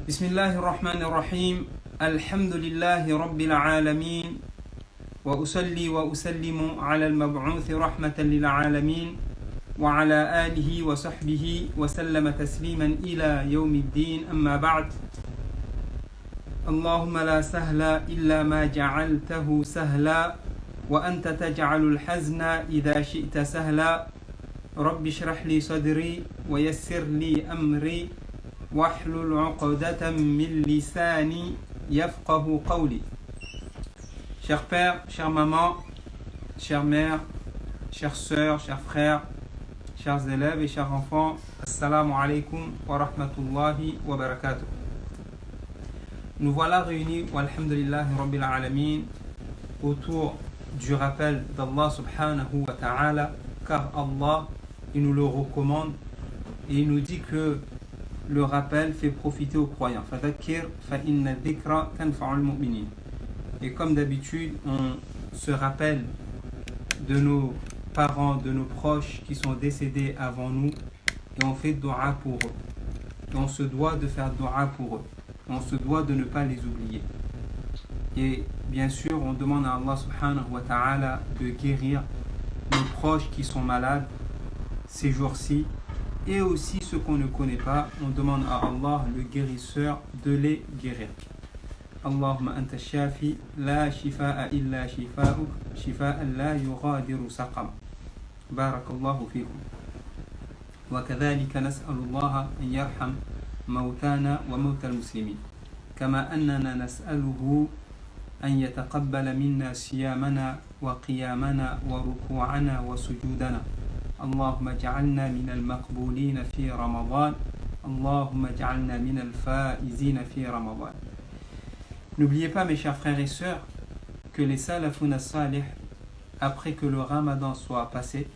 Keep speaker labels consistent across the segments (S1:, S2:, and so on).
S1: بسم الله الرحمن الرحيم الحمد لله رب العالمين وأصلي وأسلم على المبعوث رحمة للعالمين وعلى آله وصحبه وسلم تسليما إلى يوم الدين أما بعد اللهم لا سهل إلا ما جعلته سهلا وأنت تجعل الحزن إذا شئت سهلا رب اشرح لي صدري ويسر لي أمري واحلل عقدة من لساني يفقه قولي. Chers pères, chères mamans, chères mères, chères sœurs, chers frères, chers élèves et chers enfants, assalamu alaikum wa rahmatullahi wa barakatuh. Nous voilà réunis, walhamdulillahi rabbil alamin, autour du rappel d'Allah subhanahu wa ta'ala, car Allah, il nous le recommande et il nous dit que le rappel fait profiter aux croyants. Fadhakkir fa inna dhikra tanfa'ul mu'minin. Et comme d'habitude, on se rappelle de nos parents, de nos proches qui sont décédés avant nous et on fait dua pour eux. Et on se doit de faire dua pour eux. On se doit de ne pas les oublier. Et bien sûr, on demande à Allah subhanahu wa ta'ala de guérir nos proches qui sont malades ces jours-ci. Et aussi ceux qu'on ne connaît pas, on demande à Allah, le guérisseur, de les guérir. Allahumma anta shafi, la shifa'a illa shifa'uk, shifa'an la yughadiru saqam. Barakallahu fikum. Wa kadhalika nas'alu Allah an yarham mawtana wa mawta al-muslimin. Kama annana nas'aluhu an yataqabbala minna siyamana wa qiyamana wa ruku'ana wa sujudana. اللهم اجعلنا من المقبولين في رمضان اللهم اجعلنا من الفائزين في رمضان. N'oubliez pas mes chers frères et sœurs que les salafun salih, après que le ramadan soit passé,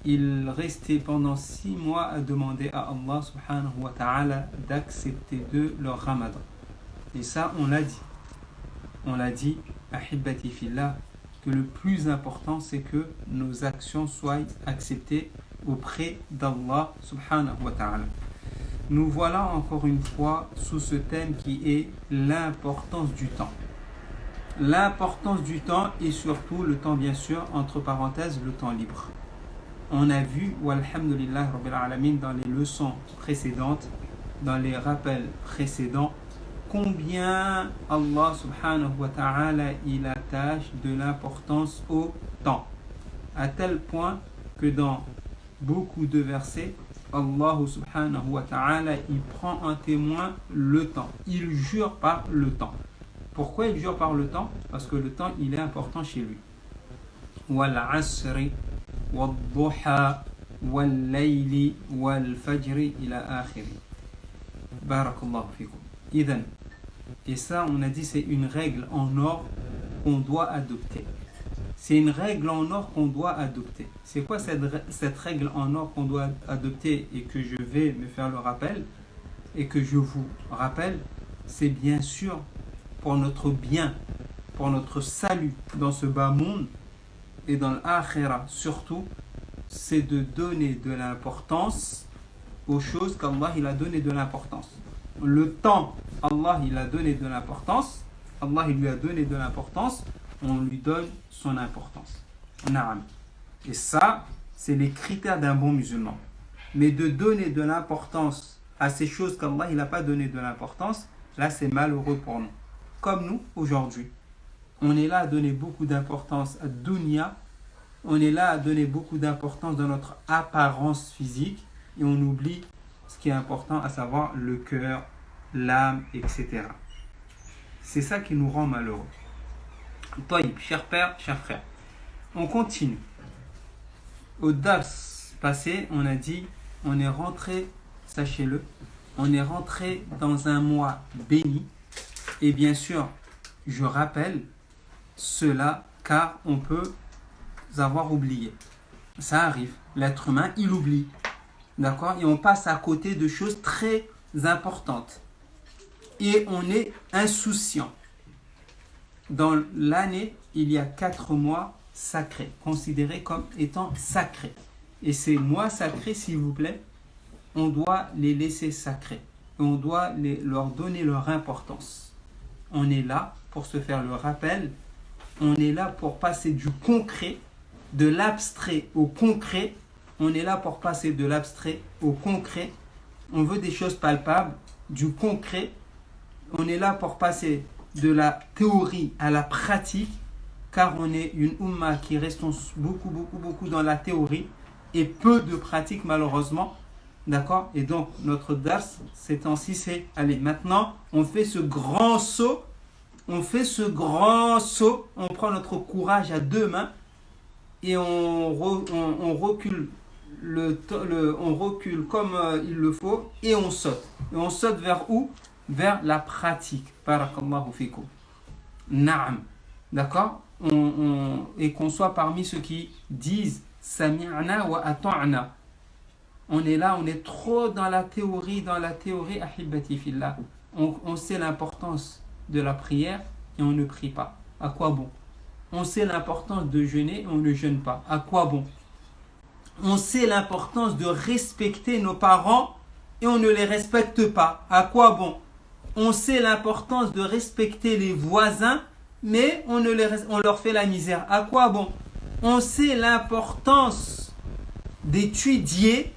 S1: ils restaient pendant 6 mois à demander à Allah subhanahu wa ta'ala d'accepter de leur ramadan. Et ça on l'a dit ahibbati fillah, que le plus important c'est que nos actions soient acceptées auprès d'Allah subhanahu wa ta'ala. Nous voilà encore une fois sous ce thème qui est l'importance du temps. L'importance du temps et surtout le temps, bien sûr, entre parenthèses, le temps libre. On a vu, walhamdulillah rabbil alamin, dans les leçons précédentes, dans les rappels précédents, combien Allah subhanahu wa ta'ala il attache de l'importance au temps, à tel point que dans beaucoup de versets Allah subhanahu wa ta'ala il prend en témoin le temps, il jure par le temps. Pourquoi il jure par le temps? Parce que le temps il est important chez lui. Wal asri wal duha wal layli wal fajri ila akhiri. Barakallahu fikum. Idhan, et ça, on a dit, c'est une règle en or qu'on doit adopter. C'est une règle en or qu'on doit adopter. C'est quoi cette règle en or qu'on doit adopter et que je vais me faire le rappel et que je vous rappelle? C'est bien sûr pour notre bien, pour notre salut dans ce bas monde et dans l'akhira surtout, c'est de donner de l'importance aux choses qu'Allah il a donné de l'importance. Le temps, Allah il a donné de l'importance, Allah il lui a donné de l'importance, on lui donne son importance. Naam. Et ça, c'est les critères d'un bon musulman. Mais de donner de l'importance à ces choses qu'Allah il n'a pas donné de l'importance, là c'est malheureux pour nous. Comme nous aujourd'hui, on est là à donner beaucoup d'importance à dunya, on est là à donner beaucoup d'importance dans notre apparence physique et on oublie ce qui est important, à savoir le cœur, l'âme, etc. C'est ça qui nous rend malheureux. Taïb, chers pères, chers frères, on continue. Au dars passé, on a dit, on est rentré, sachez-le, on est rentré dans un mois béni. Et bien sûr, je rappelle cela car on peut avoir oublié. Ça arrive, l'être humain, il oublie. D'accord? Et on passe à côté de choses très importantes. Et on est insouciant. Dans l'année, il y a 4 mois sacrés, considérés comme étant sacrés. Et ces mois sacrés, s'il vous plaît, on doit les laisser sacrés. et on doit leur donner leur importance. On est là pour se faire le rappel, on est là pour passer du concret, de l'abstrait au concret, on est là pour passer de l'abstrait au concret, on veut des choses palpables, du concret, on est là pour passer de la théorie à la pratique, car on est une umma qui reste beaucoup dans la théorie et peu de pratique malheureusement. D'accord? Et donc notre dars ces temps-ci c'est, allez maintenant on fait ce grand saut, on prend notre courage à deux mains et on recule on recule comme il le faut et on saute. Et on saute vers où? Vers la pratique. Barakallahu fikum. Naam. D'accord? Et qu'on soit parmi ceux qui disent Sami'na wa ata'na. On est là, on est trop dans la théorie, ahibati fillah. On sait l'importance de la prière et on ne prie pas. À quoi bon? On sait l'importance de jeûner et on ne jeûne pas. À quoi bon? On sait l'importance de respecter nos parents et on ne les respecte pas. À quoi bon? On sait l'importance de respecter les voisins, mais on leur fait la misère. À quoi bon? On sait l'importance d'étudier,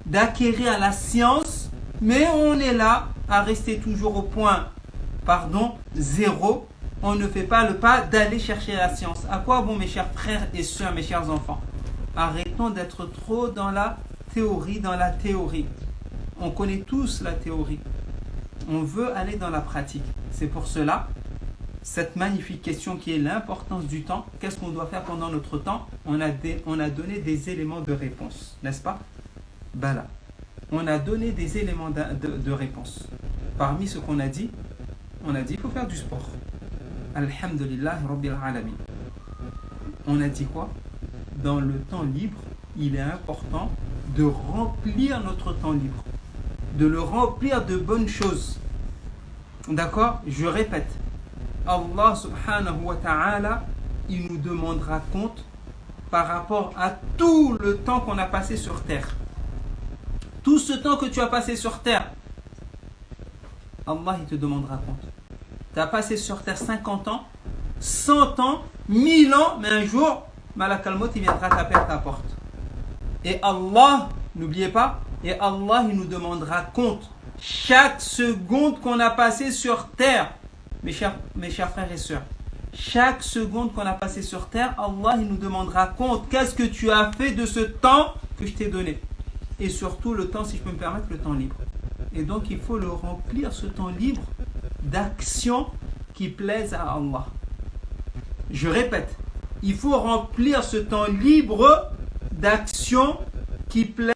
S1: d'acquérir la science, mais on est là à rester toujours au point, zéro. On ne fait pas le pas d'aller chercher la science. À quoi bon, mes chers frères et sœurs, mes chers enfants? Arrêtons d'être trop dans la théorie, On connaît tous la théorie. On veut aller dans la pratique. C'est pour cela, cette magnifique question qui est l'importance du temps. Qu'est-ce qu'on doit faire pendant notre temps? On a donné des éléments de réponse, n'est-ce pas? Bala. On a donné des éléments de réponse. Parmi ce qu'on a dit, il faut faire du sport. Alhamdulillah Rabbil Alamin. On a dit quoi? Dans le temps libre, il est important de remplir notre temps libre, de le remplir de bonnes choses. D'accord? Je répète, Allah subhanahu wa ta'ala, il nous demandera compte par rapport à tout le temps qu'on a passé sur terre. Tout ce temps que tu as passé sur terre, Allah il te demandera compte. Tu as passé sur terre 50 ans, 100 ans, 1000 ans, mais un jour, Malak al-Maut il viendra taper à ta porte. Et Allah, n'oubliez pas, et Allah il nous demandera compte chaque seconde qu'on a passé sur terre. Mes chers frères et sœurs, chaque seconde qu'on a passé sur terre, Allah il nous demandera compte. Qu'est-ce que tu as fait de ce temps que je t'ai donné? Et surtout le temps, si je peux me permettre, le temps libre. Et donc il faut le remplir, ce temps libre, d'actions qui plaisent à Allah. Je répète, il faut remplir ce temps libre d'actions qui plaisent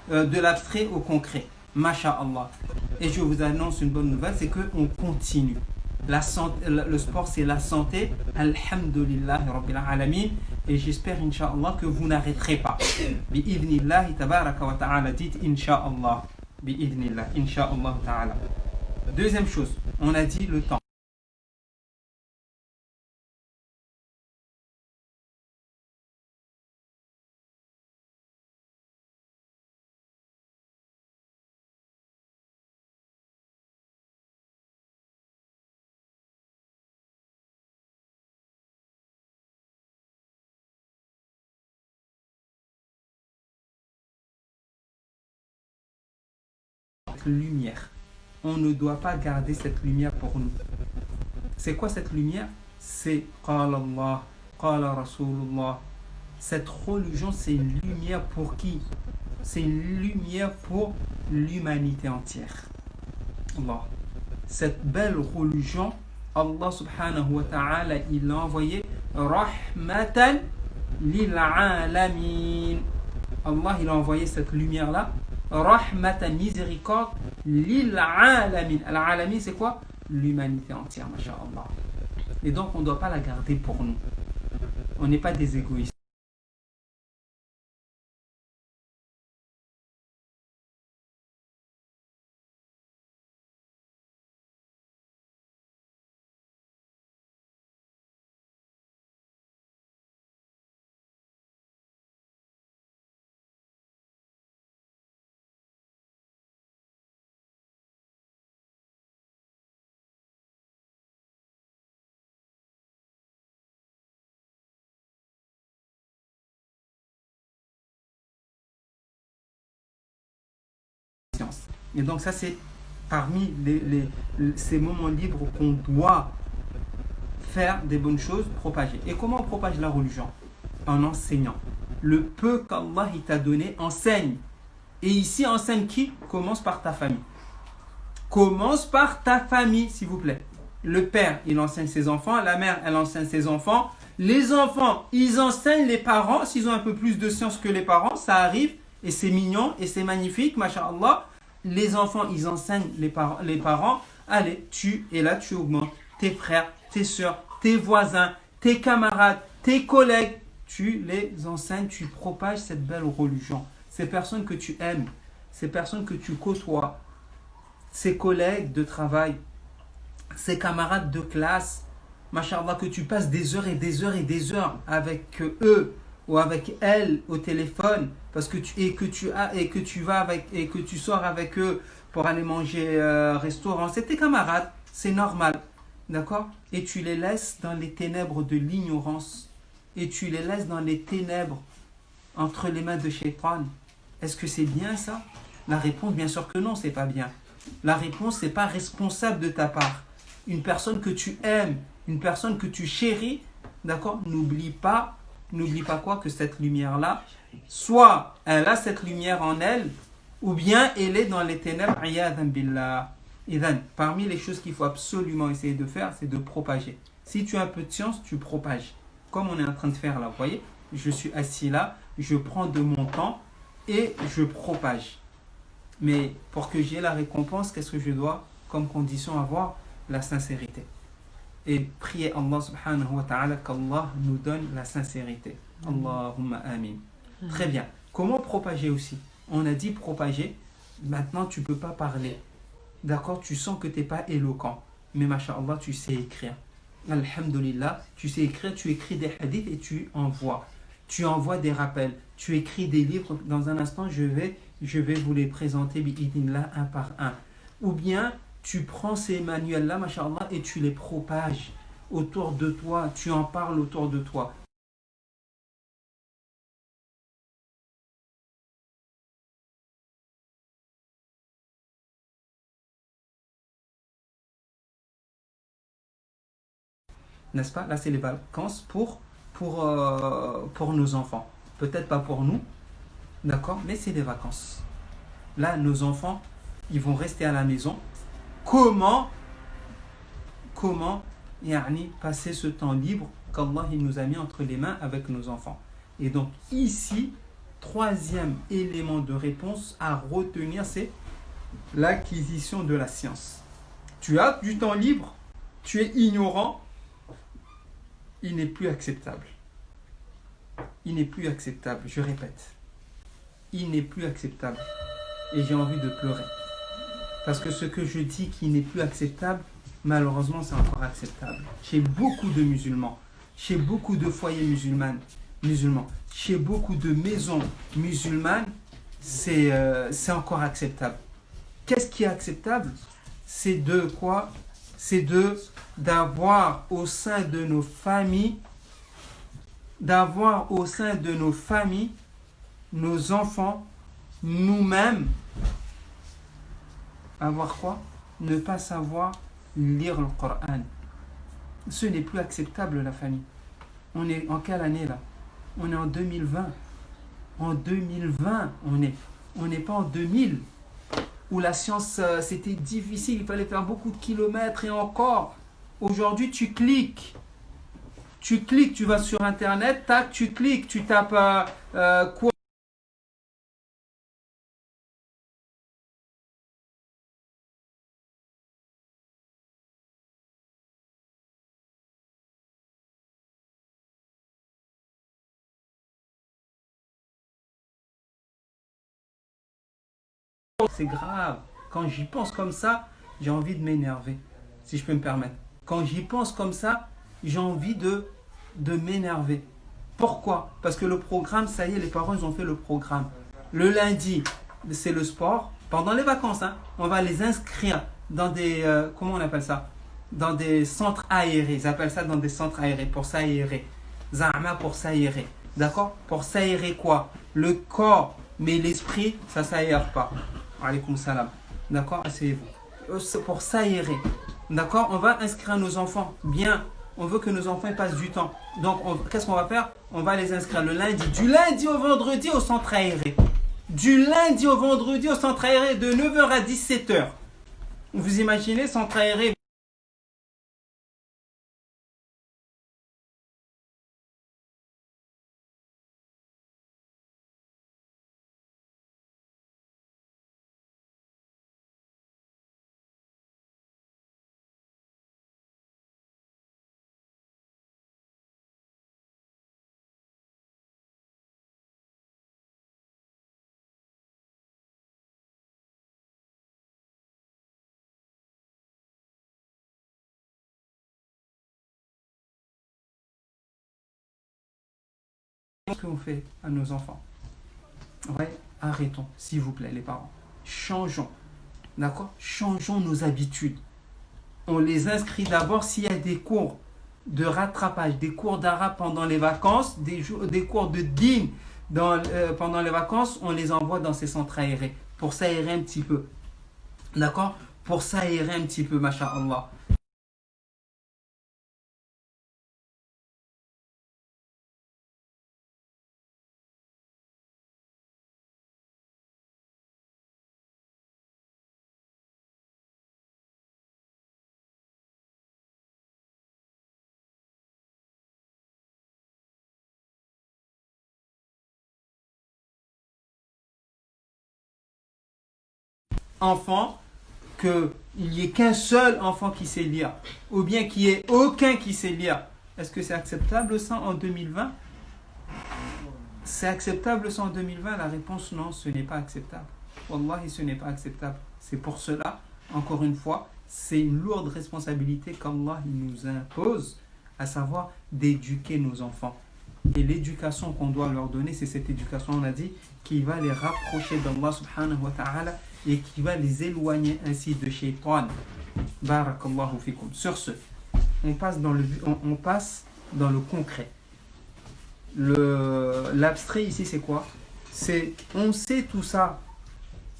S1: de l'abstrait au concret. Masha'Allah. Et je vous annonce une bonne nouvelle, c'est qu'on continue. Le sport, c'est la santé. Alhamdulillah Rabbil Alamin. Et j'espère, Inch'Allah, que vous n'arrêterez pas. Bi'idhnillahi tabaraka wa ta'ala. Dites Inch'Allah. Bi'idhnillah. Inch'Allah ta'ala. Deuxième chose, on a dit le temps. Lumière. On ne doit pas garder cette lumière pour nous. C'est quoi cette lumière? C'est Qala Allah, Qala Rasulullah. Cette religion, c'est une lumière pour qui? C'est une lumière pour l'humanité entière. Allah. Cette belle religion, Allah subhanahu wa ta'ala, il l'a envoyé rahmatan lil alamin. Allah, il a envoyé cette lumière-là, rahmatan, miséricorde, lil alamin. Al-alamin, c'est quoi? L'humanité entière, masha'Allah. Et donc, on ne doit pas la garder pour nous. On n'est pas des égoïstes. Et donc ça, c'est parmi ces moments libres qu'on doit faire des bonnes choses, propager. Et comment on propage la religion? En enseignant. Le peu qu'Allah t'a donné, enseigne. Et ici, enseigne qui? Commence par ta famille. Commence par ta famille, s'il vous plaît. Le père, il enseigne ses enfants. La mère, elle enseigne ses enfants. Les enfants, ils enseignent les parents. S'ils ont un peu plus de science que les parents, ça arrive. Et c'est mignon et c'est magnifique, masha'Allah. Les enfants, ils enseignent les parents. Allez, tu augmentes tes frères, tes soeurs, tes voisins, tes camarades, tes collègues. Tu les enseignes, tu propages cette belle religion. Ces personnes que tu aimes, ces personnes que tu côtoies, ces collègues de travail, ces camarades de classe, masha'Allah, que tu passes des heures et des heures et des heures avec eux ou avec elles au téléphone, parce que tu sors avec eux pour aller manger restaurant, c'est tes camarades, c'est normal, d'accord? Et tu les laisses dans les ténèbres de l'ignorance, et tu les laisses dans les ténèbres entre les mains de Shaitan. Est-ce que c'est bien ça? La réponse, bien sûr que non, c'est pas bien. La réponse, c'est pas responsable de ta part. Une personne que tu aimes, une personne que tu chéris, d'accord? N'oublie pas quoi? Que cette lumière-là, soit elle a cette lumière en elle, ou bien elle est dans les ténèbres. Iyadan billah. Idan, parmi les choses qu'il faut absolument essayer de faire, c'est de propager. Si tu as un peu de science, tu propages. Comme on est en train de faire là, vous voyez? Je suis assis là, je prends de mon temps et je propage. Mais pour que j'ai la récompense, qu'est-ce que je dois comme condition avoir? La sincérité. Et prier Allah subhanahu wa ta'ala qu'Allah nous donne la sincérité. Allahumma amin. Très bien. Comment propager aussi? On a dit propager. Maintenant, tu ne peux pas parler. D'accord? Tu sens que tu n'es pas éloquent. Mais masha'Allah, tu sais écrire. Alhamdulillah, tu sais écrire, tu écris des hadiths et tu envoies. Tu envoies des rappels. Tu écris des livres. Dans un instant, je vais vous les présenter bi'idhnillah un par un. Ou bien, tu prends ces manuels-là, masha'Allah, et tu les propages autour de toi. Tu en parles autour de toi. N'est-ce pas? Là, c'est les vacances pour nos enfants. Peut-être pas pour nous, d'accord? Mais c'est des vacances. Là, nos enfants, ils vont rester à la maison. Comment passer ce temps libre qu'Allah il nous a mis entre les mains avec nos enfants? Et donc, ici, troisième élément de réponse à retenir, c'est l'acquisition de la science. Tu as du temps libre, tu es ignorant, il n'est plus acceptable. Il n'est plus acceptable, je répète. Il n'est plus acceptable. Et j'ai envie de pleurer. Parce que ce que je dis qui n'est plus acceptable, malheureusement, c'est encore acceptable. Chez beaucoup de musulmans, chez beaucoup de foyers musulmans, chez beaucoup de maisons musulmanes, c'est encore acceptable. Qu'est-ce qui est acceptable? C'est de quoi? C'est d'avoir au sein de nos familles, nos enfants, nous-mêmes, avoir quoi? Ne pas savoir lire le Coran. Ce n'est plus acceptable, la famille. On est en quelle année là? On est en 2020. En 2020, on n'est pas en 2000, où la science, c'était difficile, il fallait faire beaucoup de kilomètres et encore. Aujourd'hui, tu cliques, tu vas sur Internet, tac, tu cliques, tu tapes quoi. C'est grave. Quand j'y pense comme ça, j'ai envie de m'énerver, si je peux me permettre. Quand j'y pense comme ça, j'ai envie de m'énerver. Pourquoi? Parce que le programme, ça y est, les parents, ils ont fait le programme. Le lundi, c'est le sport. Pendant les vacances, hein, on va les inscrire dans des, comment on appelle ça? Dans des centres aérés. Ils appellent ça dans des centres aérés, pour s'aérer. Zahma pour s'aérer. D'accord? Pour s'aérer quoi? Le corps, mais l'esprit, ça s'aère pas. Alaykoum salam. D'accord? Asseyez-vous. C'est pour s'aérer. D'accord? On va inscrire nos enfants. Bien. On veut que nos enfants ils passent du temps. Donc, qu'est-ce qu'on va faire? On va les inscrire le lundi. Du lundi au vendredi au centre aéré. Du lundi au vendredi au centre aéré de 9h à 17h. Vous imaginez, centre aéré. Qu'est-ce qu'on fait à nos enfants? Ouais, arrêtons, s'il vous plaît, les parents. Changeons. D'accord? Changeons nos habitudes. On les inscrit d'abord s'il y a des cours de rattrapage, des cours d'arabe pendant les vacances, des cours de dîme pendant les vacances, on les envoie dans ces centres aérés pour s'aérer un petit peu. D'accord? Pour s'aérer un petit peu, masha'Allah. Enfant, qu'il n'y ait qu'un seul enfant qui sait lire, ou bien qu'il n'y ait aucun qui sait lire. Est-ce que c'est acceptable ça en 2020? C'est acceptable ça en 2020? La réponse non, ce n'est pas acceptable. Wallahi, ce n'est pas acceptable. C'est pour cela, encore une fois, c'est une lourde responsabilité qu'Allah nous impose, à savoir d'éduquer nos enfants. Et l'éducation qu'on doit leur donner, c'est cette éducation, on a dit, qui va les rapprocher d'Allah subhanahu wa ta'ala et qui va les éloigner ainsi de shaitan. Barakallahu fikum. Sur ce, on passe dans le concret. L'abstrait ici, c'est quoi? C'est, on sait tout ça.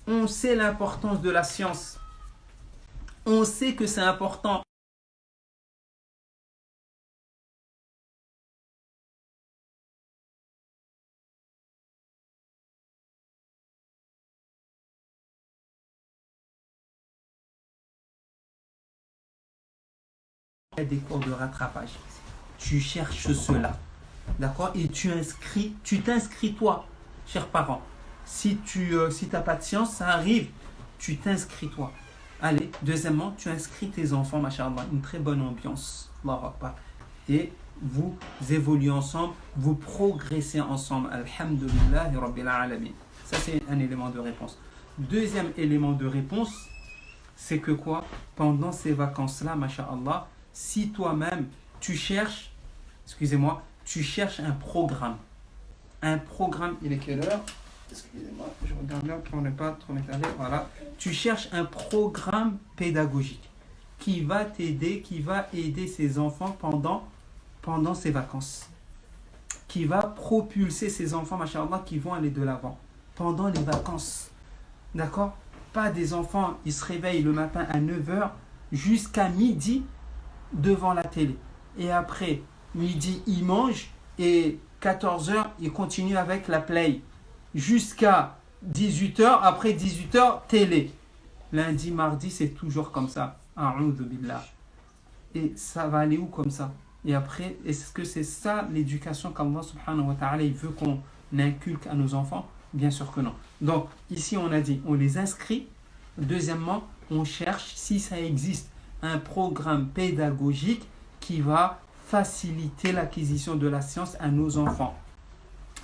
S1: On sait l'importance de la science. On sait que c'est important. Des cours de rattrapage. Tu cherches cela. D'accord? Et tu t'inscris toi, cher parent. Si tu n'as pas de science, ça arrive. Tu t'inscris toi. Allez, deuxièmement, tu inscris tes enfants, machallah, une très bonne ambiance. Allahu Akbar. Et vous évoluez ensemble, vous progressez ensemble. Alhamdulillahi Rabbil Alamin. Ça, c'est un élément de réponse. Deuxième élément de réponse, c'est que quoi? Pendant ces vacances-là, machallah, si toi-même, tu cherches un programme. Un programme, il est quelle heure? Excusez-moi, je regarde là pour ne pas trop m'étaler. Voilà. Tu cherches un programme pédagogique qui va t'aider, qui va aider ces enfants pendant ces vacances. Qui va propulser ces enfants, machallah, qui vont aller de l'avant pendant les vacances. D'accord? Pas des enfants, ils se réveillent le matin à 9h jusqu'à midi devant la télé. Et après, midi, ils mangent et 14h, ils continuent avec la play. Jusqu'à 18h, après 18h, télé. Lundi, mardi, c'est toujours comme ça. A'udhu billah. Et ça va aller où comme ça? Et après, est-ce que c'est ça l'éducation qu'Allah subhanahu wa ta'ala il veut qu'on inculque à nos enfants? Bien sûr que non. Donc, ici, on a dit, on les inscrit. Deuxièmement, on cherche, si ça existe, un programme pédagogique qui va faciliter l'acquisition de la science à nos enfants.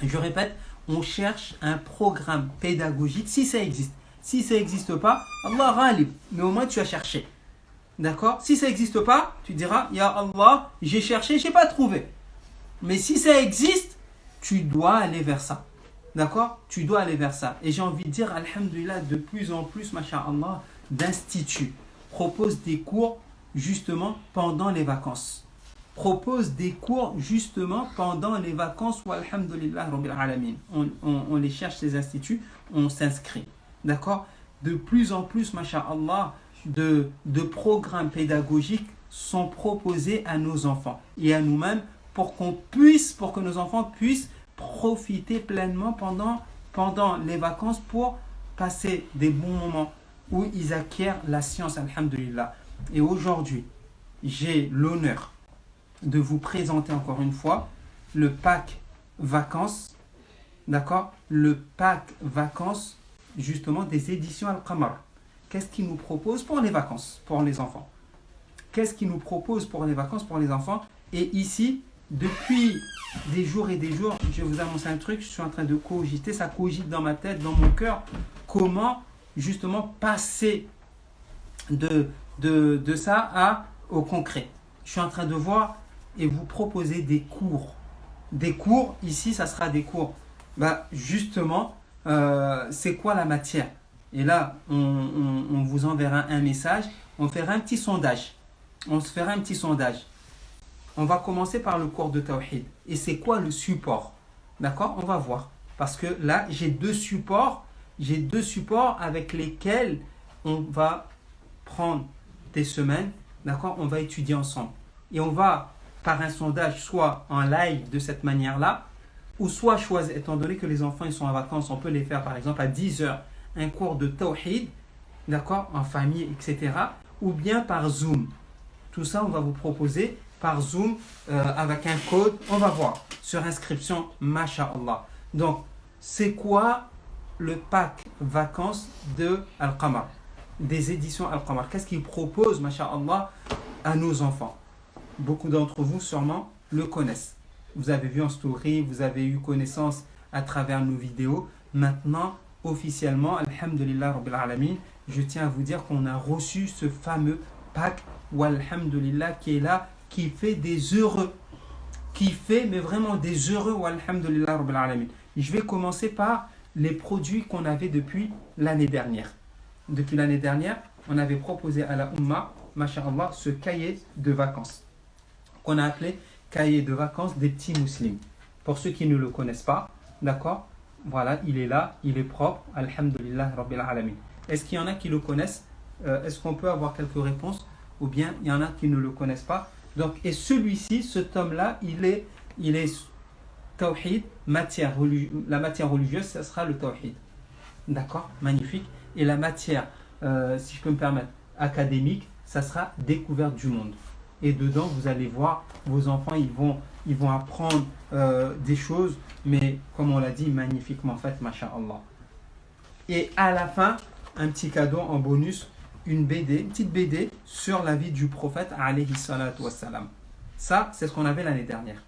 S1: Je répète, on cherche un programme pédagogique, si ça existe. Si ça n'existe pas, Allah ghalib, mais au moins tu as cherché. D'accord? Si ça n'existe pas, tu diras, Ya Allah, j'ai cherché, je n'ai pas trouvé. Mais si ça existe, tu dois aller vers ça. D'accord? Tu dois aller vers ça. Et j'ai envie de dire, alhamdulillah, de plus en plus, masha'Allah, d'instituts proposent des cours justement pendant les vacances. Propose des cours justement pendant les vacances où alhamdulillah rabbil alamin. On les cherche ces instituts, on s'inscrit. D'accord? De plus en plus, masha'Allah, de programmes pédagogiques sont proposés à nos enfants et à nous-mêmes pour que nos enfants puissent profiter pleinement pendant les vacances pour passer des bons moments où ils acquièrent la science, alhamdulillah. Et aujourd'hui, j'ai l'honneur de vous présenter encore une fois le pack vacances, d'accord? Le pack vacances, justement, des éditions Al-Qamar. Qu'est-ce qu'ils nous proposent pour les vacances, pour les enfants? Qu'est-ce qu'ils nous proposent pour les vacances, pour les enfants? Et ici, depuis des jours et des jours, je vais vous annoncer un truc, je suis en train de cogiter, ça cogite dans ma tête, dans mon cœur, comment justement passer de ça au concret. Je suis en train de voir et vous proposer des cours. Des cours, ici, ça sera des cours. Justement, c'est quoi la matière? Et là, on vous enverra un message, on fera un petit sondage. On se fera un petit sondage. On va commencer par le cours de Tawhid. Et c'est quoi le support? D'accord? On va voir. Parce que là, j'ai deux supports avec lesquels on va prendre des semaines. D'accord? On va étudier ensemble. Et on va, par un sondage, soit en live de cette manière-là, ou soit choisir, étant donné que les enfants ils sont en vacances, on peut les faire par exemple à 10 heures, un cours de Tawhid, d'accord, en famille, etc. Ou bien par Zoom. Tout ça, on va vous proposer par Zoom avec un code. On va voir sur inscription, masha'Allah. Donc, c'est quoi le pack vacances de Al-Qamar, des éditions Al-Qamar? Qu'est-ce qu'ils proposent, masha'Allah, à nos enfants? Beaucoup d'entre vous, sûrement, le connaissent. Vous avez vu en story, vous avez eu connaissance à travers nos vidéos. Maintenant, officiellement, alhamdulillah rabbil alamin, je tiens à vous dire qu'on a reçu ce fameux pack, ou alhamdulillah, qui est là, qui fait des heureux. Qui fait, mais vraiment des heureux, ou alhamdulillah rabbil alamin. Je vais commencer par les produits qu'on avait depuis l'année dernière. Depuis l'année dernière, on avait proposé à la Ummah, masha'Allah, ce cahier de vacances, qu'on a appelé cahier de vacances des petits musulmans. Pour ceux qui ne le connaissent pas, d'accord? Voilà, il est là, il est propre, alhamdulillah rabbil alamin. Est-ce qu'il y en a qui le connaissent? Est-ce qu'on peut avoir quelques réponses? Ou bien il y en a qui ne le connaissent pas? Donc, et celui-ci, ce tome-là, il est tawhid, la matière religieuse, ça sera le tawhid. D'accord? Magnifique. Et la matière, si je peux me permettre, académique, ça sera découverte du monde. Et dedans, vous allez voir, vos enfants, ils vont apprendre des choses, mais comme on l'a dit, magnifiquement faites, masha'Allah. Et à la fin, un petit cadeau en bonus, une petite BD sur la vie du prophète, alayhi salatu wassalam. Ça, c'est ce qu'on avait l'année dernière.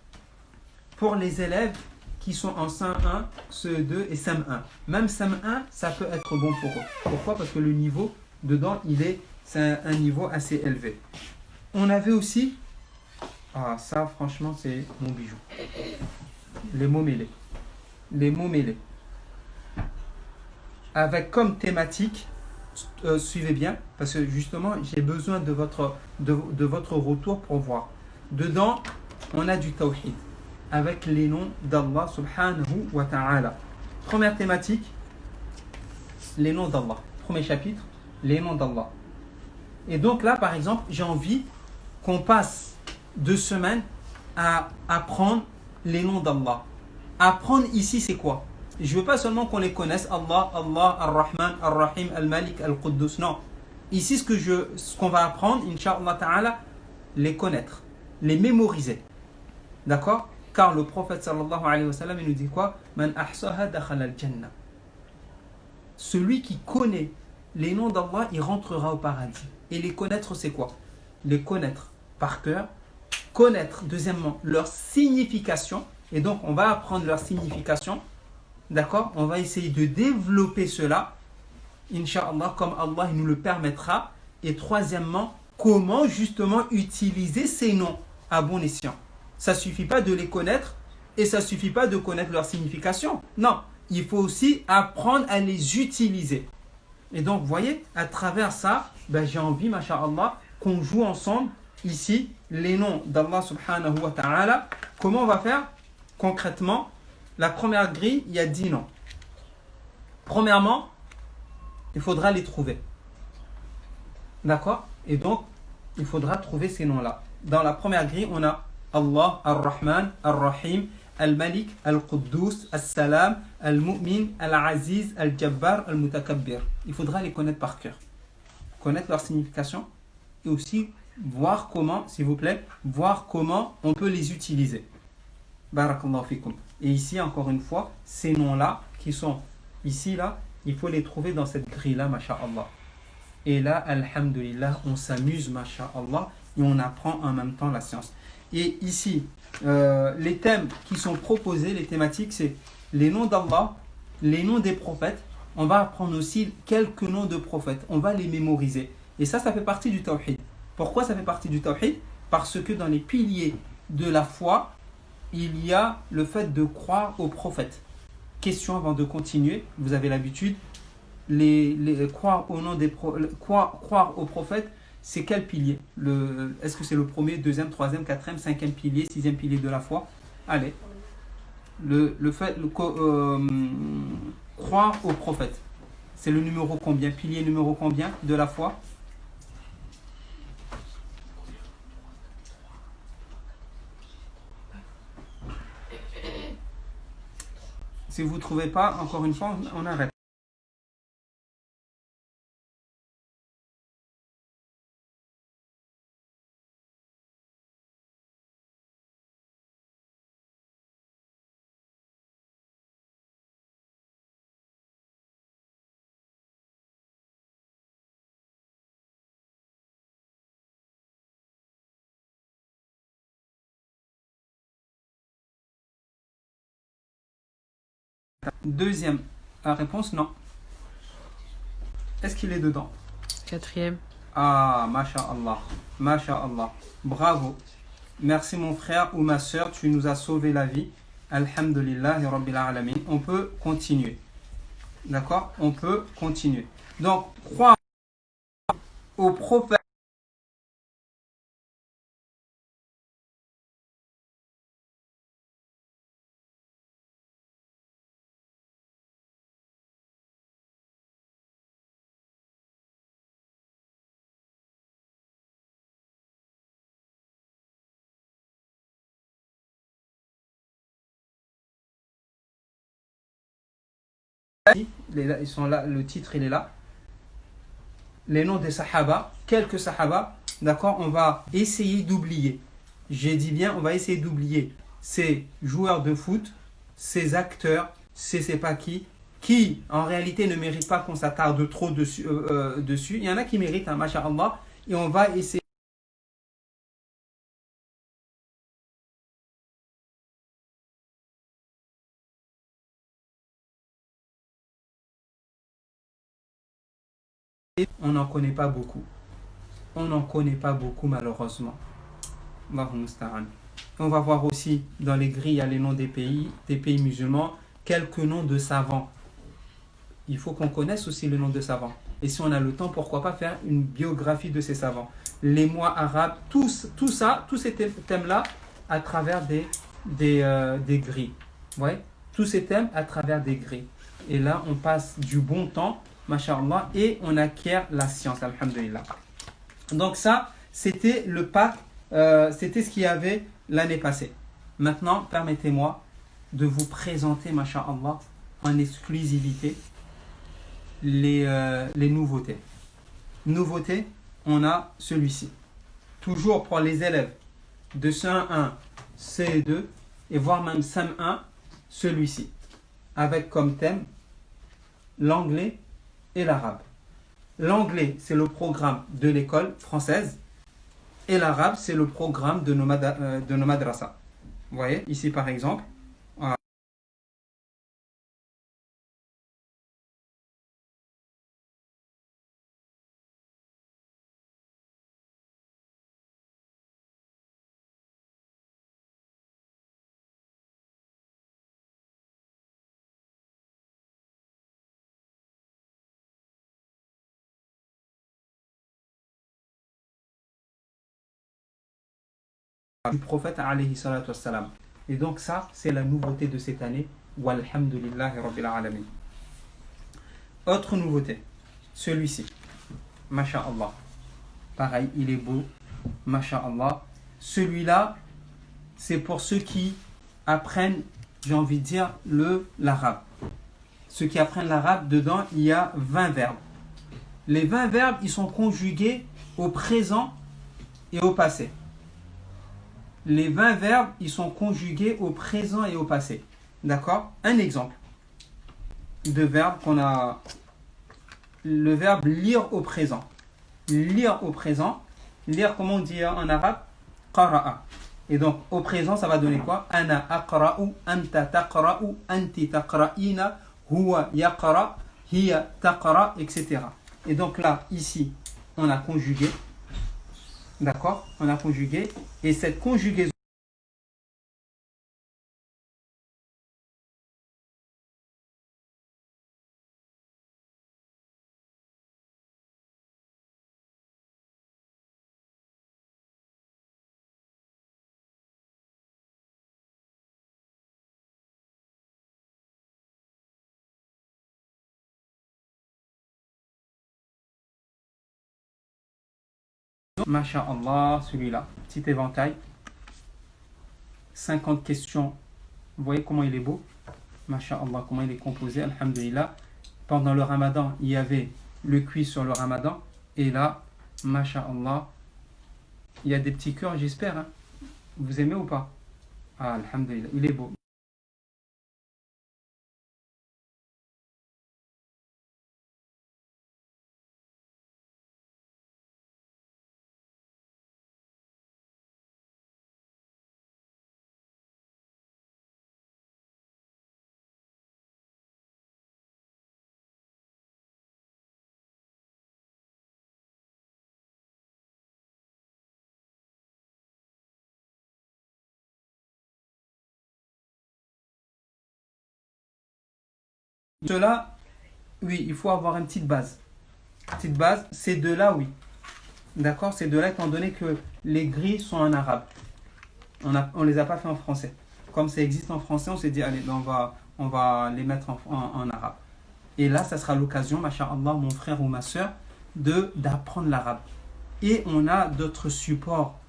S1: Pour les élèves qui sont en SEM1, CE2 et SEM1. Même SEM1, ça peut être bon pour eux. Pourquoi? Parce que le niveau dedans, c'est un niveau assez élevé. On avait aussi, ça franchement c'est mon bijou, les mots mêlés. Les mots mêlés. Avec comme thématique, suivez bien, parce que justement j'ai besoin de votre retour pour voir. Dedans, on a du tawhid, avec les noms d'Allah subhanahu wa ta'ala. Première thématique, les noms d'Allah. Premier chapitre, les noms d'Allah. Et donc là, par exemple, j'ai envie qu'on passe 2 semaines à apprendre les noms d'Allah. Apprendre ici, c'est quoi? Je ne veux pas seulement qu'on les connaisse, Allah, Ar-Rahman, Ar-Rahim, Al-Malik, Al-Quddus. Non. Ici, ce qu'on va apprendre, Inch'Allah Ta'ala, les connaître, les mémoriser. D'accord? Car le prophète sallallahu alayhi wa sallam, il nous dit quoi? Man ahsaha dakhala al-jannah. Celui qui connaît les noms d'Allah, il rentrera au paradis. Et les connaître, c'est quoi? Les connaître par cœur, connaître, deuxièmement, leur signification. Et donc, on va apprendre leur signification. D'accord? On va essayer de développer cela, Inch'Allah, comme Allah il nous le permettra. Et troisièmement, comment justement utiliser ces noms à bon escient. Ça ne suffit pas de les connaître et ça ne suffit pas de connaître leur signification. Non, il faut aussi apprendre à les utiliser. Et donc, vous voyez, à travers ça, j'ai envie, masha'Allah, qu'on joue ensemble ici les noms d'Allah subhanahu wa ta'ala. Comment on va faire concrètement? La première grille, il y a 10 noms. Premièrement, il faudra les trouver. D'accord? Et donc, il faudra trouver ces noms-là. Dans la première grille, on a Allah, Ar-Rahman, Ar-Rahim, Al-Malik, Al-Quddus, Al-Salam, Al-Mu'min, Al-Aziz, Al-Jabbar, Al-Mutakabbir. Il faudra les connaître par cœur. Connaître leur signification et aussi voir comment, s'il vous plaît, voir comment on peut les utiliser. Barakallahu fikum. Et ici, encore une fois, ces noms-là, qui sont ici, là, il faut les trouver dans cette grille-là, masha'Allah. Et là, alhamdulillah, on s'amuse, masha'Allah, et on apprend en même temps la science. Et ici, les thèmes qui sont proposés, les thématiques, c'est les noms d'Allah, les noms des prophètes. On va apprendre aussi quelques noms de prophètes. On va les mémoriser. Et ça fait partie du tawhid. Pourquoi ça fait partie du tawhid? Parce que dans les piliers de la foi, il y a le fait de croire aux prophètes. Question avant de continuer, vous avez l'habitude, croire au nom croire aux prophètes, c'est quel pilier? Est-ce que c'est le premier, deuxième, troisième, quatrième, cinquième pilier, sixième pilier de la foi? Allez. Croire aux prophètes, c'est le numéro combien? Pilier numéro combien de la foi? Si vous ne trouvez pas, encore une fois, on arrête. Deuxième réponse, non. Est-ce qu'il est dedans?
S2: Quatrième.
S1: Ah, masha'Allah. Masha'Allah. Bravo. Merci mon frère ou ma soeur, tu nous as sauvé la vie. Alhamdulillah ya Rabbil Alamin. On peut continuer. D'accord? On peut continuer. Donc, croire au prophète. Ils sont là, le titre il est là. Les noms des sahaba, quelques sahaba, d'accord, on va essayer d'oublier. J'ai dit bien, on va essayer d'oublier ces joueurs de foot, ces acteurs, c'est pas qui en réalité ne méritent pas qu'on s'attarde trop dessus. Il y en a qui méritent, hein, masha'Allah, et on va essayer. On n'en connaît pas beaucoup. On n'en connaît pas beaucoup malheureusement. Allahu musta'an. On va voir aussi dans les grilles, il y a les noms des pays musulmans, quelques noms de savants. Il faut qu'on connaisse aussi le nom de savants. Et si on a le temps, pourquoi pas faire une biographie de ces savants. Les mois arabes, tout ça, tous ces thèmes-là, à travers des grilles. Ouais, tous ces thèmes à travers des grilles. Et là, on passe du bon temps, masha'Allah, et on acquiert la science, alhamdulillah. Donc ça, c'était le pack, c'était ce qu'il y avait l'année passée. Maintenant, permettez-moi de vous présenter, masha'Allah, en exclusivité, les nouveautés. Nouveauté, on a celui-ci. toujours pour les élèves de CE1, CE2 et voire même CM1, celui-ci, avec comme thème l'anglais et l'arabe. L'anglais, c'est le programme de l'école française et l'arabe, c'est le programme de nos madrasas. Vous voyez, ici par exemple, du prophète alayhi salatu wassalam. Et donc ça, c'est la nouveauté de cette année. Walhamdulillahi rabbil alamin. Autre nouveauté, celui-ci. Masha'Allah. Pareil, il est beau. Masha'Allah. Celui-là, c'est pour ceux qui apprennent, j'ai envie de dire, l'arabe. Ceux qui apprennent l'arabe, dedans, il y a 20 verbes. Les 20 verbes, ils sont conjugués au présent et au passé. Les 20 verbes, ils sont conjugués au présent et au passé. D'accord? Un exemple de verbe qu'on a. Le verbe lire au présent. Lire au présent. Lire, comment on dit en arabe? Qara'a. Et donc, au présent, ça va donner quoi? Ana aqra'u, anta taqra'u, anti taqra'ina, huwa yaqra', hiya taqra', etc. Et donc là, ici, on a conjugué. D'accord? On a conjugué. Et cette conjugaison, masha'Allah, celui-là, petit éventail, 50 questions. Vous voyez comment il est beau? Masha'Allah, comment il est composé, alhamdulillah. Pendant le ramadan, il y avait le quiz sur le ramadan. Et là, masha'Allah, il y a des petits cœurs, j'espère. Hein. Vous aimez ou pas? Ah, alhamdulillah, il est beau. Cela, oui, il faut avoir une petite base. Petite base, ces deux-là, oui. D'accord? Ces deux-là, étant donné que les grilles sont en arabe. On les a pas fait en français. Comme ça existe en français, on s'est dit, allez, ben on va les mettre en arabe. Et là, ça sera l'occasion, masha'Allah, mon frère ou ma soeur, d'apprendre l'arabe. Et on a d'autres supports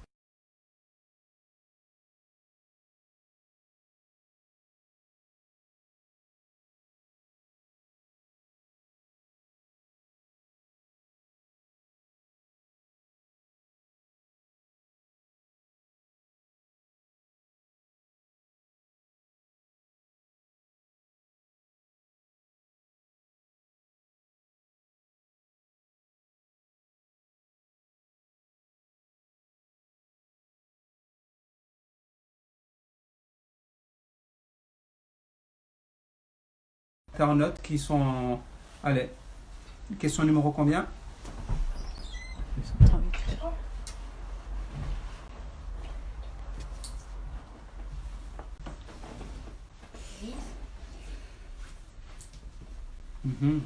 S1: internautes qui sont... Allez, question numéro combien? Mhm.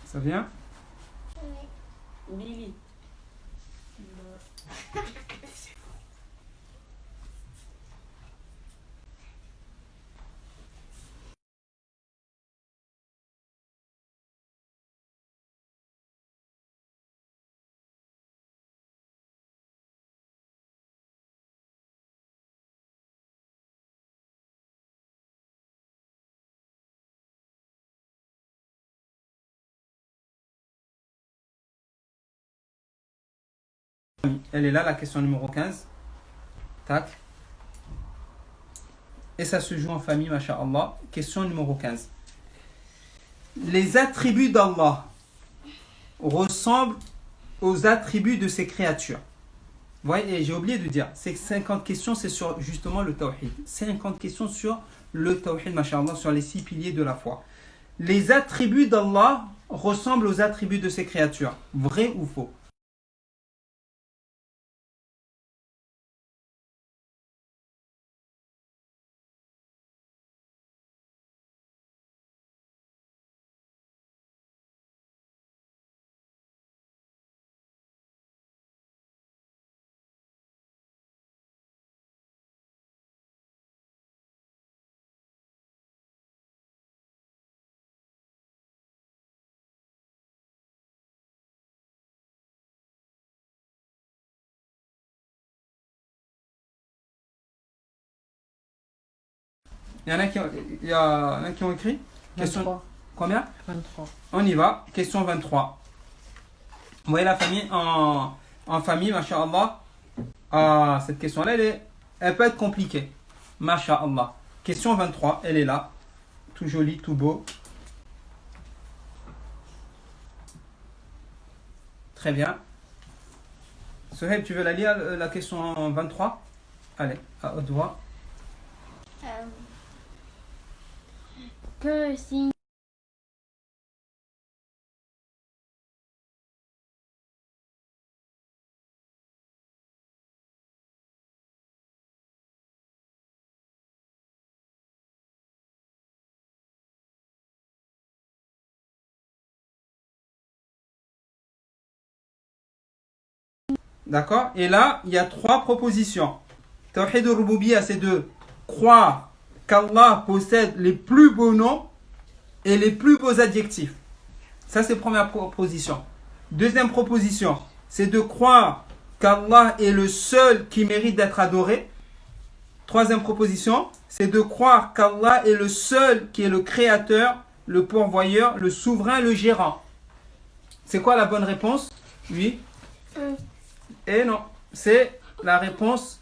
S1: Ça vient?
S2: Billy.
S1: Elle est là, la question numéro 15. Tac. Et ça se joue en famille, masha'Allah. Question numéro 15. Les attributs d'Allah ressemblent aux attributs de ses créatures. Vous voyez, j'ai oublié de dire, c'est 50 questions, c'est sur justement le tawhid. 50 questions sur le tawhid, masha'Allah, sur les 6 piliers de la foi. Les attributs d'Allah ressemblent aux attributs de ses créatures. Vrai ou faux? Il y en a qui ont écrit? Question
S2: 23.
S1: Combien?
S2: 23.
S1: On y va. Question 23. Vous voyez la famille en famille, masha'Allah. Ah, cette question-là, elle peut être compliquée. Masha'Allah. Question 23, elle est là. Tout joli, tout beau. Très bien. Sohaib, tu veux la lire, la question 23? Allez, à haute voix.
S3: Que signe
S1: D'accord? Et là, il y a 3 propositions. Tawhid al-Rububiyya, c'est de croire qu'Allah possède les plus beaux noms et les plus beaux adjectifs. Ça, c'est la première proposition. Deuxième proposition, c'est de croire qu'Allah est le seul qui mérite d'être adoré. Troisième proposition, c'est de croire qu'Allah est le seul qui est le créateur, le pourvoyeur, le souverain, le gérant. C'est quoi la bonne réponse? Oui. Et non, c'est la réponse.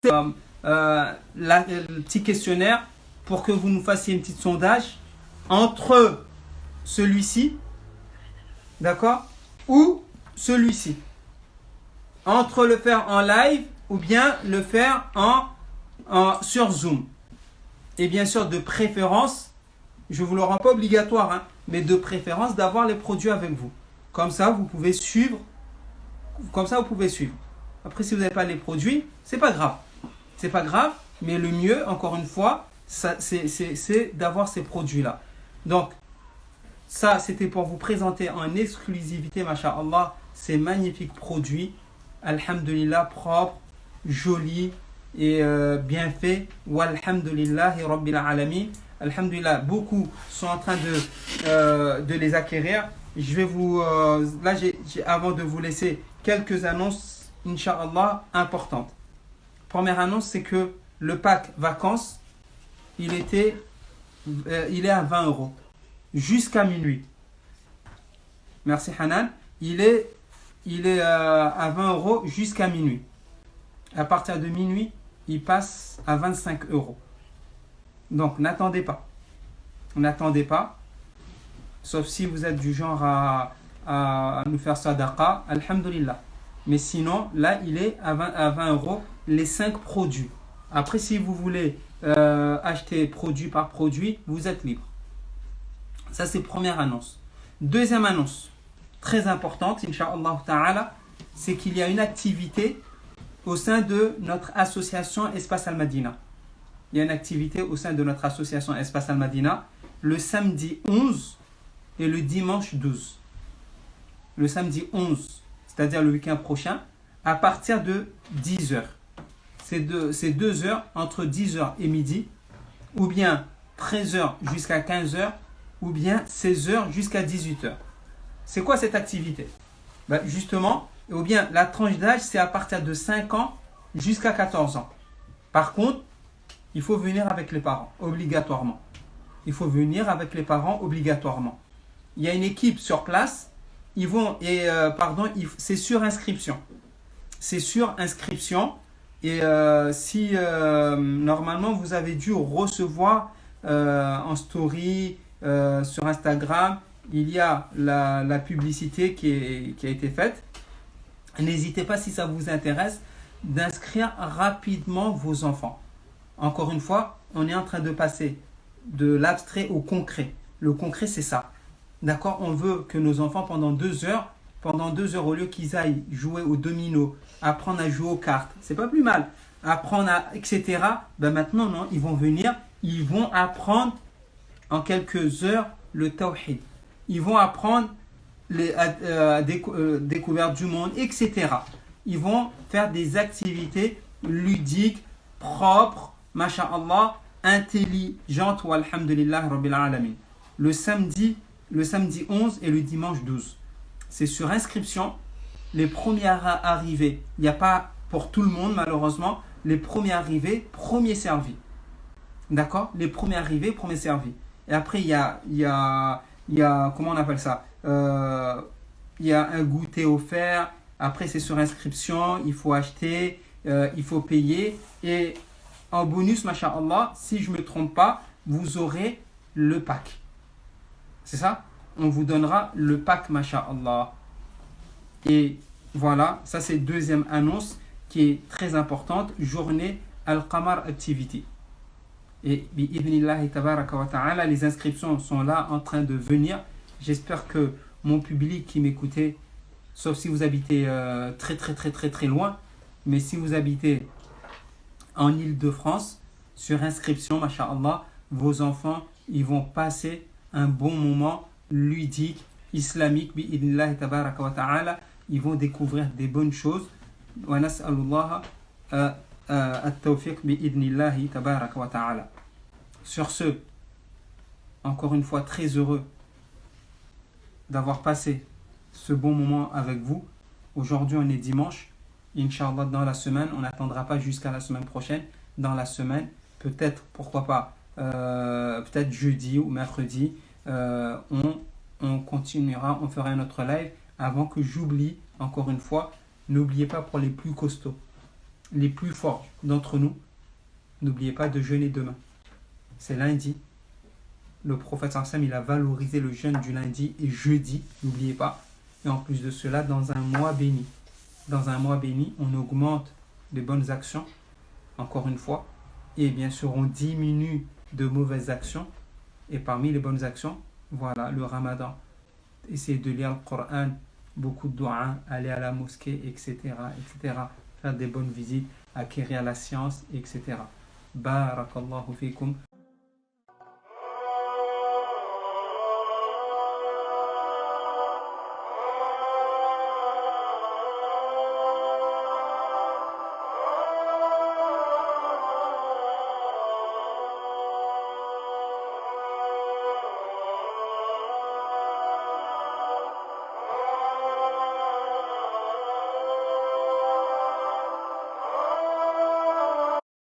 S1: Le petit questionnaire pour que vous nous fassiez un petit sondage entre celui-ci, d'accord, ou celui-ci. Entre le faire en live ou bien le faire sur Zoom. Et bien sûr, de préférence, je ne vous le rends pas obligatoire, hein, mais de préférence d'avoir les produits avec vous. Comme ça, vous pouvez suivre. Après, si vous n'avez pas les produits, c'est pas grave. C'est pas grave, mais le mieux, encore une fois, c'est d'avoir ces produits-là. Donc, ça, c'était pour vous présenter en exclusivité, masha'Allah, ces magnifiques produits. Alhamdulillah, propres, jolis et bien faits. Walhamdulillahi Rabbil Alamin. Alhamdulillah, beaucoup sont en train de les acquérir. Je vais vous... là, avant de vous laisser, quelques annonces, Inch'Allah, importantes. Première annonce, c'est que le pack vacances, il est à 20 € jusqu'à minuit. Merci Hanan. Il est à 20 € jusqu'à minuit. À partir de minuit, il passe à 25 €. Donc n'attendez pas. N'attendez pas. Sauf si vous êtes du genre à nous faire sadaqa, alhamdulillah. Mais sinon, là, il est à 20 € les 5 produits. Après, si vous voulez acheter produit par produit, vous êtes libre. Ça, c'est première annonce. Deuxième annonce, très importante, Inch'Allah Ta'ala, c'est qu'il y a une activité au sein de notre association Espace Al-Madina. Il y a une activité au sein de notre association Espace Al-Madina le samedi 11 et le dimanche 12. Le samedi 11, c'est-à-dire le week-end prochain, à partir de 10 h. C'est 2 heures entre 10 h et midi, ou bien 13 h jusqu'à 15 h, ou bien 16 h jusqu'à 18 h. C'est quoi cette activité? Justement, ou bien la tranche d'âge, c'est à partir de 5 ans jusqu'à 14 ans. Par contre, il faut venir avec les parents, obligatoirement. Il faut venir avec les parents, obligatoirement. Il y a une équipe sur place, c'est sur inscription. C'est sur inscription. Et si normalement vous avez dû recevoir en story sur Instagram, il y a la publicité qui a été faite. N'hésitez pas, si ça vous intéresse, d'inscrire rapidement vos enfants. Encore une fois, on est en train de passer de l'abstrait au concret. Le concret, c'est ça. D'accord? On veut que nos enfants, pendant 2 heures, au lieu qu'ils aillent jouer au domino, apprendre à jouer aux cartes, c'est pas plus mal, etc. Ben maintenant, non, ils vont venir, ils vont apprendre en quelques heures le tawhid. Ils vont apprendre découverte du monde, etc. Ils vont faire des activités ludiques, propres, masha'Allah, intelligentes, walhamdulillah rabbil alamin. Le samedi 11 et le dimanche 12. C'est sur inscription. Les premiers arrivés, il n'y a pas pour tout le monde malheureusement, les premiers arrivés, premiers servis. D'accord? Les premiers arrivés, premiers servis. Et après, il y a comment on appelle ça? Il y a un goûter offert. Après, c'est sur inscription, il faut acheter, il faut payer. Et en bonus, masha'Allah, si je ne me trompe pas, vous aurez le pack. C'est ça? On vous donnera le pack, masha'Allah. Et voilà, ça c'est deuxième annonce qui est très importante. Journée Al-Qamar Activity. Et bi'idhnillahi tabaraka wa ta'ala, les inscriptions sont là en train de venir. J'espère que mon public qui m'écoutait, sauf si vous habitez très loin, mais si vous habitez en Île-de-France, sur inscription, masha'Allah, vos enfants, ils vont passer un bon moment ludique, islamique, bi'idhnillahi tabaraka wa ta'ala. Ils vont découvrir des bonnes choses. Wa nas'alullah at-tawfiq bi'idhnillahi tabaraka wa ta'ala. Sur ce, encore une fois, très heureux d'avoir passé ce bon moment avec vous. Aujourd'hui, on est dimanche. Inch'Allah, dans la semaine, on n'attendra pas jusqu'à la semaine prochaine. Dans la semaine, peut-être, pourquoi pas, peut-être jeudi ou mercredi, on continuera, on fera notre live. Avant que j'oublie, encore une fois, n'oubliez pas pour les plus costauds, les plus forts d'entre nous, n'oubliez pas de jeûner demain. C'est lundi. Le prophète sallam, il a valorisé le jeûne du lundi et jeudi, n'oubliez pas. Et en plus de cela, dans un mois béni, on augmente les bonnes actions, encore une fois, et bien sûr, on diminue de mauvaises actions. Et parmi les bonnes actions, voilà, le ramadan. Essayez de lire le Coran, beaucoup de doigts, aller à la mosquée, etc., etc. Faire des bonnes visites, acquérir la science, etc. Barakallahu fikum.